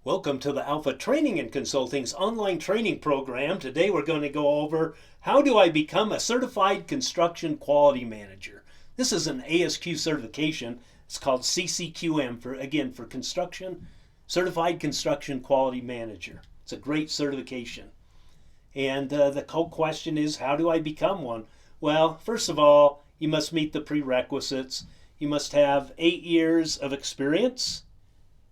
Welcome to the Alpha Training and Consulting's online training program. Today we're going to go over how do I become a certified construction quality manager. This is an ASQ certification. It's called CCQM for construction, certified construction quality manager. It's a great certification. And the whole question is, how do I become one? Well, first of all, you must meet the prerequisites. You must have 8 years of experience,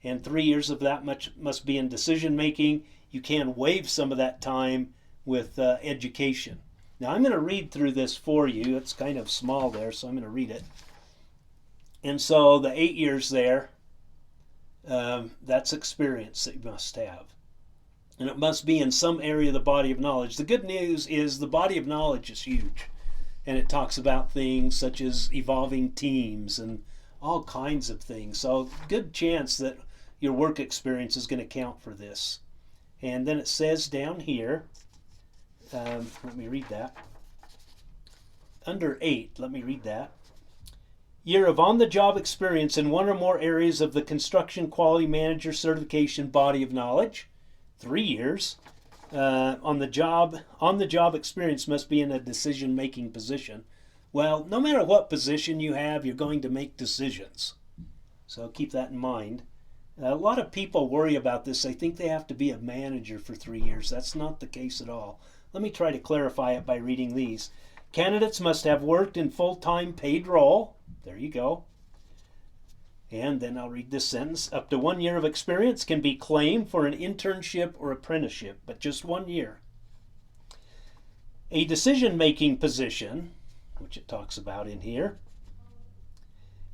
and 3 years of that much must be in decision making. You can waive some of that time with education. Now I'm going to read through this for you. It's kind of small there, so I'm going to read it. And so the 8 years there, that's experience that you must have. And it must be in some area of the body of knowledge. The good news is the body of knowledge is huge. And it talks about things such as evolving teams and all kinds of things. So good chance that your work experience is going to count for this. And then it says down here, let me read that. Under 8, let me read that. Year of on-the-job experience in one or more areas of the Construction Quality Manager Certification body of knowledge. 3 years. On the job experience must be in a decision-making position. Well, no matter what position you have, you're going to make decisions. So keep that in mind. A lot of people worry about this. They think they have to be a manager for 3 years. That's not the case at all. Let me try to clarify it by reading these. Candidates must have worked in full-time paid role. There you go. And then I'll read this sentence. Up to 1 year of experience can be claimed for an internship or apprenticeship, but just 1 year. A decision-making position, which it talks about in here,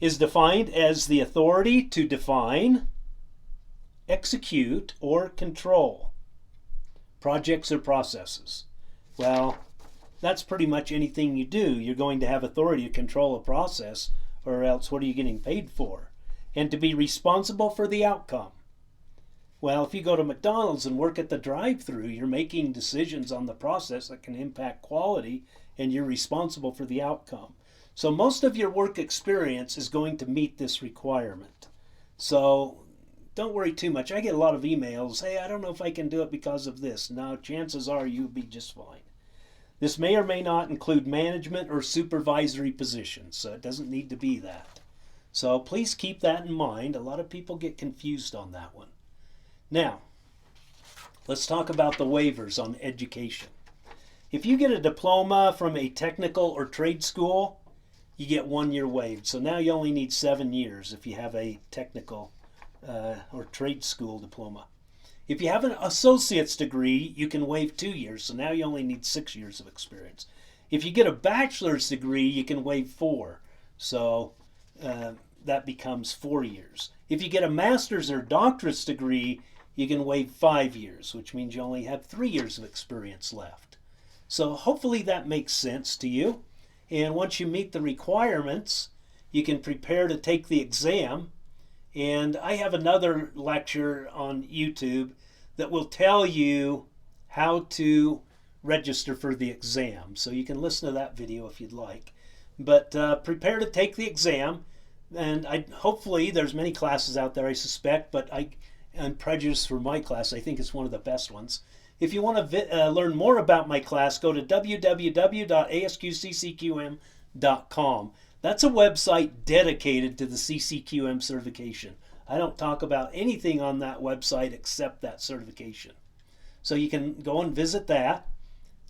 is defined as the authority to define, execute, or control projects or processes. Well, that's pretty much anything you do. You're going to have authority to control a process, or else what are you getting paid for? And to be responsible for the outcome. Well, if you go to McDonald's and work at the drive-thru, you're making decisions on the process that can impact quality, and you're responsible for the outcome. So most of your work experience is going to meet this requirement. So don't worry too much. I get a lot of emails, hey, I don't know if I can do it because of this. Now, chances are you'll be just fine. This may or may not include management or supervisory positions, so it doesn't need to be that. So please keep that in mind. A lot of people get confused on that one. Now, let's talk about the waivers on education. If you get a diploma from a technical or trade school, you get 1 year waived. So now you only need 7 years if you have a technical or trade school diploma. If you have an associate's degree, you can waive 2 years. So now you only need 6 years of experience. If you get a bachelor's degree, you can waive 4. So that becomes 4 years. If you get a master's or doctorate's degree, you can waive 5 years, which means you only have 3 years of experience left. So hopefully that makes sense to you. And once you meet the requirements, you can prepare to take the exam. And I have another lecture on YouTube that will tell you how to register for the exam. So you can listen to that video if you'd like. But prepare to take the exam. And hopefully there's many classes out there, I suspect, but I'm prejudiced for my class. I think it's one of the best ones. If you want to learn more about my class, go to www.asqccqm.com. That's a website dedicated to the CCQM certification. I don't talk about anything on that website except that certification. So you can go and visit that.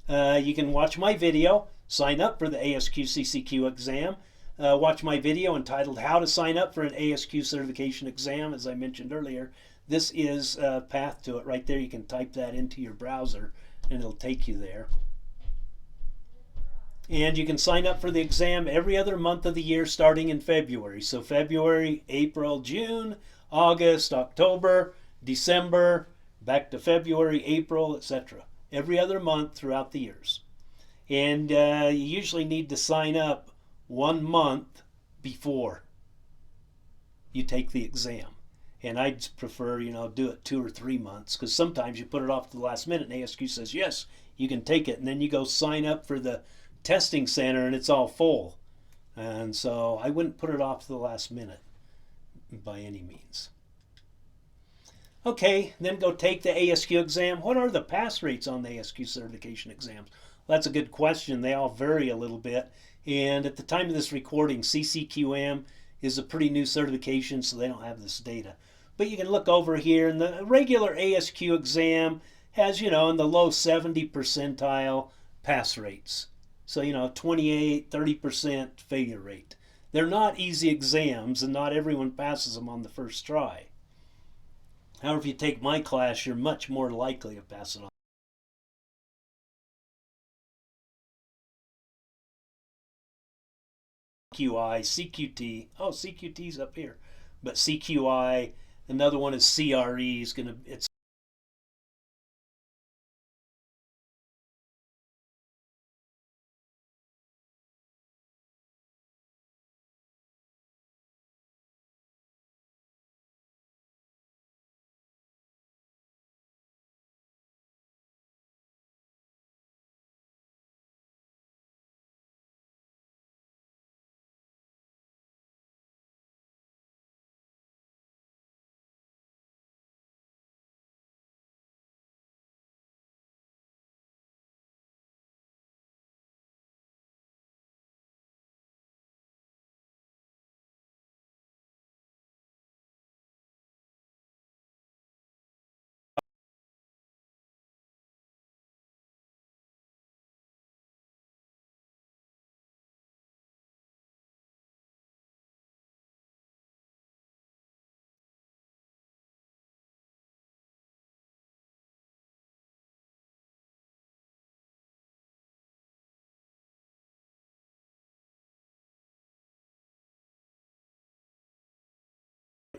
You can watch my video, sign up for the ASQ CCQ exam. Watch my video entitled How to Sign Up for an ASQ Certification Exam, as I mentioned earlier. This is a path to it right there. You can type that into your browser and it'll take you there. And you can sign up for the exam every other month of the year starting in February. So February, April, June, August, October, December, back to February, April, etc. Every other month throughout the years. And you usually need to sign up 1 month before you take the exam. And I'd prefer, do it 2 or 3 months, because sometimes you put it off to the last minute and ASQ says, yes, you can take it. And then you go sign up for the testing center and it's all full. And so I wouldn't put it off to the last minute by any means. Okay, then go take the ASQ exam. What are the pass rates on the ASQ certification exams? Well, that's a good question. They all vary a little bit. And at the time of this recording, CCQM is a pretty new certification, so they don't have this data. But you can look over here, and the regular ASQ exam has, in the low 70 percentile pass rates. So, 28, 30% failure rate. They're not easy exams, and not everyone passes them on the first try. However, if you take my class, you're much more likely to pass it on. QI, CQT. Oh, CQT's up here. But CQI, another one is CRE is going to, it's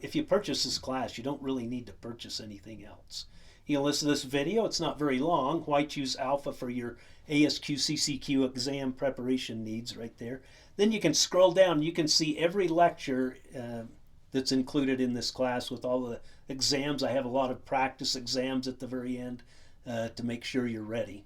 if you purchase this class, you don't really need to purchase anything else. You listen to this video, it's not very long. Why choose Alpha for your ASQ CCQ exam preparation needs right there. Then you can scroll down, you can see every lecture that's included in this class with all the exams. I have a lot of practice exams at the very end to make sure you're ready.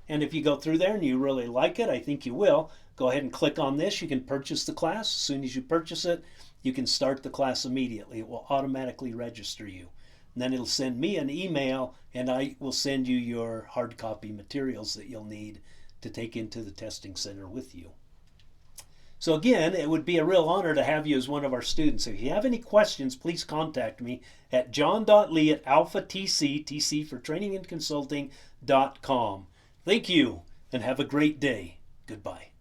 And if you go through there and you really like it, I think you will, go ahead and click on this. You can purchase the class. As soon as you purchase it, you can start the class immediately. It will automatically register you. And then it'll send me an email, and I will send you your hard copy materials that you'll need to take into the testing center with you. So again, it would be a real honor to have you as one of our students. If you have any questions, please contact me at john.lee@alphatc, TC for training and consulting.com. Thank you, and have a great day. Goodbye.